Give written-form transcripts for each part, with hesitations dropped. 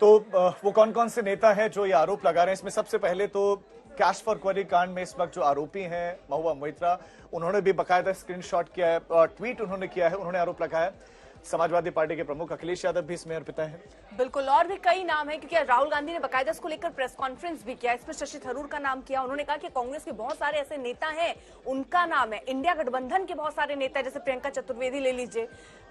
तो वो कौन कौन से नेता हैं जो ये आरोप लगा रहे हैं? इसमें सबसे पहले तो कैश फॉर क्वेरी कांड में इस वक्त जो आरोपी हैं महुआ मोइत्रा, उन्होंने भी बाकायदा स्क्रीनशॉट किया है, ट्वीट उन्होंने किया है, उन्होंने आरोप लगाया। समाजवादी पार्टी के प्रमुख अखिलेश यादव भी इसमें अर्पित हैं। बिल्कुल, और भी कई नाम हैं, क्योंकि राहुल गांधी ने बाकायदा इसको लेकर प्रेस कॉन्फ्रेंस भी किया। इसमें शशि थरूर का नाम किया। उन्होंने कहा कि कांग्रेस के बहुत सारे ऐसे नेता हैं, उनका नाम है। इंडिया गठबंधन के बहुत सारे नेता, जैसे प्रियंका चतुर्वेदी ले लीजिए,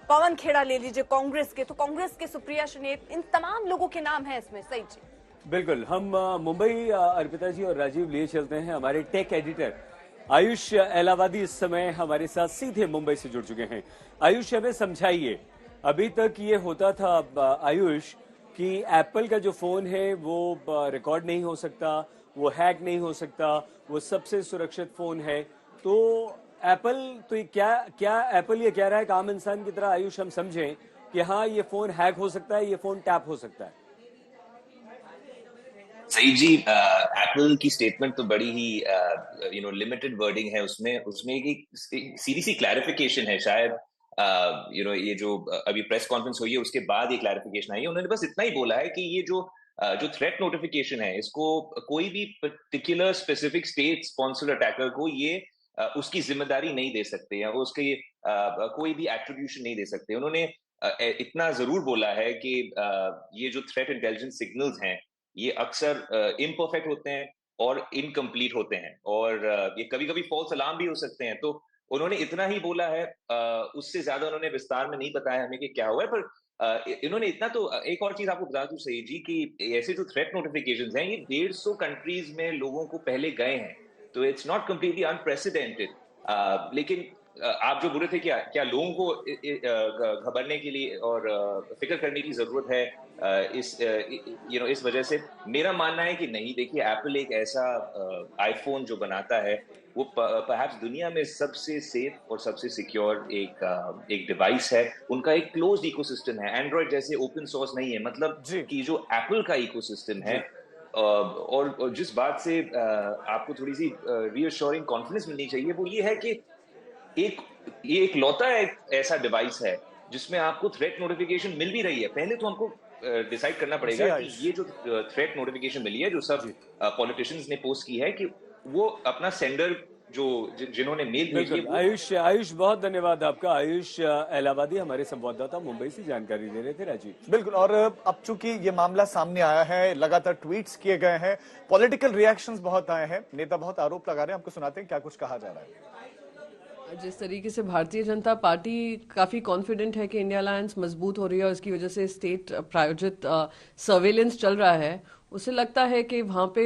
पवन खेड़ा ले लीजिए कांग्रेस के, तो कांग्रेस के सुप्रिया श्रीनेत, इन तमाम लोगों के नाम है इसमें। सही जी, बिल्कुल। हम मुंबई अर्पिता जी और राजीव लिए चलते हैं। हमारे टेक एडिटर आयुष एलावादी इस समय हमारे साथ सीधे मुंबई से जुड़ चुके हैं। आयुष, हमें समझाइए, अभी तक ये होता था आयुष कि एप्पल का जो फोन है वो रिकॉर्ड नहीं हो सकता, वो हैक नहीं हो सकता, वो सबसे सुरक्षित फोन है। तो एप्पल तो क्या एप्पल ये कह रहा है कि आम इंसान की तरह आयुष हम समझें कि हाँ ये फोन हैक हो सकता है, ये फोन टैप हो सकता है? सही जी, एप्पल की स्टेटमेंट तो बड़ी ही लिमिटेड वर्डिंग है। उसमें एक सीधी सी क्लैरिफिकेशन है। शायद ये जो अभी प्रेस कॉन्फ्रेंस हुई है उसके बाद ये क्लैरिफिकेशन आई है। उन्होंने बस इतना ही बोला है कि ये जो थ्रेट नोटिफिकेशन है, इसको कोई भी particular specific state sponsored attacker को ये उसकी जिम्मेदारी नहीं दे सकते, या वो उसके कोई भी एट्रीब्यूशन नहीं दे सकते। उन्होंने इतना जरूर बोला है कि ये जो थ्रेट इंटेलिजेंस सिग्नल्स हैं, ये अक्सर इम्परफेक्ट होते हैं और इनकम्प्लीट होते हैं, और ये कभी कभी फॉल्स अलार्म भी हो सकते हैं। तो उन्होंने इतना ही बोला है, उससे ज्यादा उन्होंने विस्तार में नहीं बताया हमें कि क्या हुआ है। पर इन्होंने इतना तो, एक और चीज आपको बता दूं सही जी, कि ऐसे जो थ्रेट नोटिफिकेशंस हैं, ये 150 कंट्रीज में लोगों को पहले गए हैं, तो इट्स नॉट कंप्लीटली अनप्रेसिडेंटेड। लेकिन आप जो बोल रहे थे, क्या लोगों को घबराने के लिए और फिक्र करने की जरूरत है इस वजह से? मेरा मानना है कि नहीं। देखिए, एप्पल एक ऐसा आईफोन जो बनाता है, वो परहैप्स दुनिया में सबसे सेफ और सबसे सिक्योर एक डिवाइस है। उनका एक क्लोज्ड इकोसिस्टम है। एंड्रॉइड जैसे ओपन सोर्स नहीं है, मतलब कि जो एप्पल का इकोसिस्टम है। और जिस बात से आपको थोड़ी सी रीअश्योरिंग कॉन्फिडेंस मिलनी चाहिए, वो ये है कि ये एक लौता ऐसा डिवाइस है जिसमें आपको थ्रेट नोटिफिकेशन मिल भी रही है। पहले तो हमको डिसाइड करना पड़ेगा कि ये जो थ्रेट नोटिफिकेशन मिली है, जो सब पॉलिटिशियंस ने पोस्ट की है, कि वो अपना सेंडर जिन्होंने मेल भेजी है। आयुष बहुत धन्यवाद आपका। आयुष एलावादी हमारे संवाददाता मुंबई से जानकारी दे रहे थे। राजीव, बिल्कुल। और अब चूंकि ये मामला सामने आया है, लगातार ट्वीट्स किए गए हैं, पॉलिटिकल रिएक्शंस बहुत आए हैं, नेता बहुत आरोप लगा रहे हैं। आपको सुनाते हैं क्या कुछ कहा जा रहा है। जिस तरीके से भारतीय जनता पार्टी काफ़ी कॉन्फिडेंट है कि इंडिया अलायंस मजबूत हो रही है और इसकी वजह से स्टेट प्रायोजित सर्वेलेंस चल रहा है, उसे लगता है कि वहाँ पे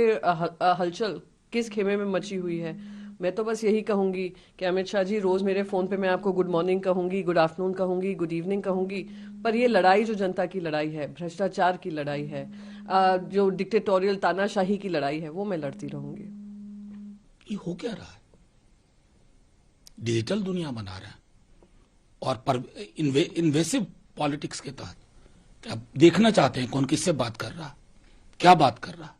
हलचल किस खेमे में मची हुई है। मैं तो बस यही कहूंगी कि अमित शाह जी, रोज मेरे फोन पे मैं आपको गुड मॉर्निंग कहूंगी, गुड आफ्टरनून कहूंगी, गुड इवनिंग कहूंगी, पर ये लड़ाई जो जनता की लड़ाई है, भ्रष्टाचार की लड़ाई है, जो डिक्टेटोरियल तानाशाही की लड़ाई है, वो मैं लड़ती रहूंगी। ये हो क्या रहा है? डिजिटल दुनिया बना रहे हैं और इन्वेसिव पॉलिटिक्स के तहत क्या देखना चाहते हैं कौन किससे बात कर रहा, क्या बात कर रहा?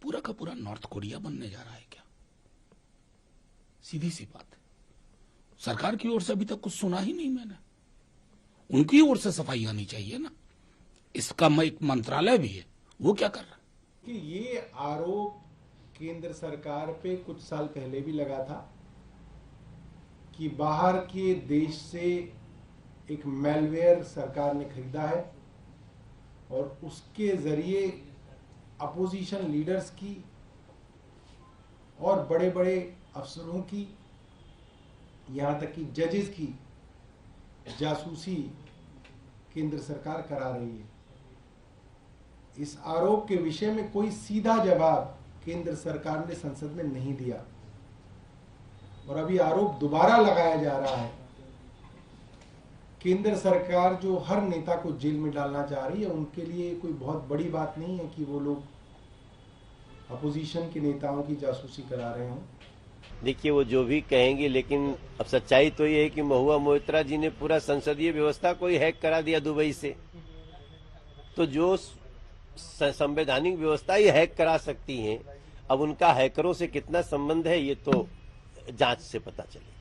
पूरा का पूरा नॉर्थ कोरिया बनने जा रहा है क्या? सीधी सी बात है। सरकार की ओर से अभी तक कुछ सुना ही नहीं मैंने। उनकी ओर से सफाई आनी चाहिए ना। इसका एक मंत्रालय भी है, वो क्या कर रहा? कि ये आरोप केंद्र सरकार पे कुछ साल पहले भी लगा था कि बाहर के देश से एक मैलवेयर सरकार ने खरीदा है और उसके जरिए अपोजिशन लीडर्स की और बड़े बड़े अफसरों की, यहाँ तक कि जजेस की जासूसी केंद्र सरकार करा रही है। इस आरोप के विषय में कोई सीधा जवाब केंद्र सरकार ने संसद में नहीं दिया और अभी आरोप दोबारा लगाया जा रहा है। केंद्र सरकार जो हर नेता को जेल में डालना चाह रही है, उनके लिए कोई बहुत बड़ी बात नहीं है कि वो लोग अपोजिशन के नेताओं की जासूसी करा रहे हों। देखिए, वो जो भी कहेंगे, लेकिन अब सच्चाई तो ये है कि महुआ मोइत्रा जी ने पूरा संसदीय व्यवस्था को ही हैक करा दिया दुबई से। तो जो संवैधानिक व्यवस्था ही हैक करा सकती हैं, अब उनका हैकरों से कितना संबंध है, ये तो जांच से पता चले।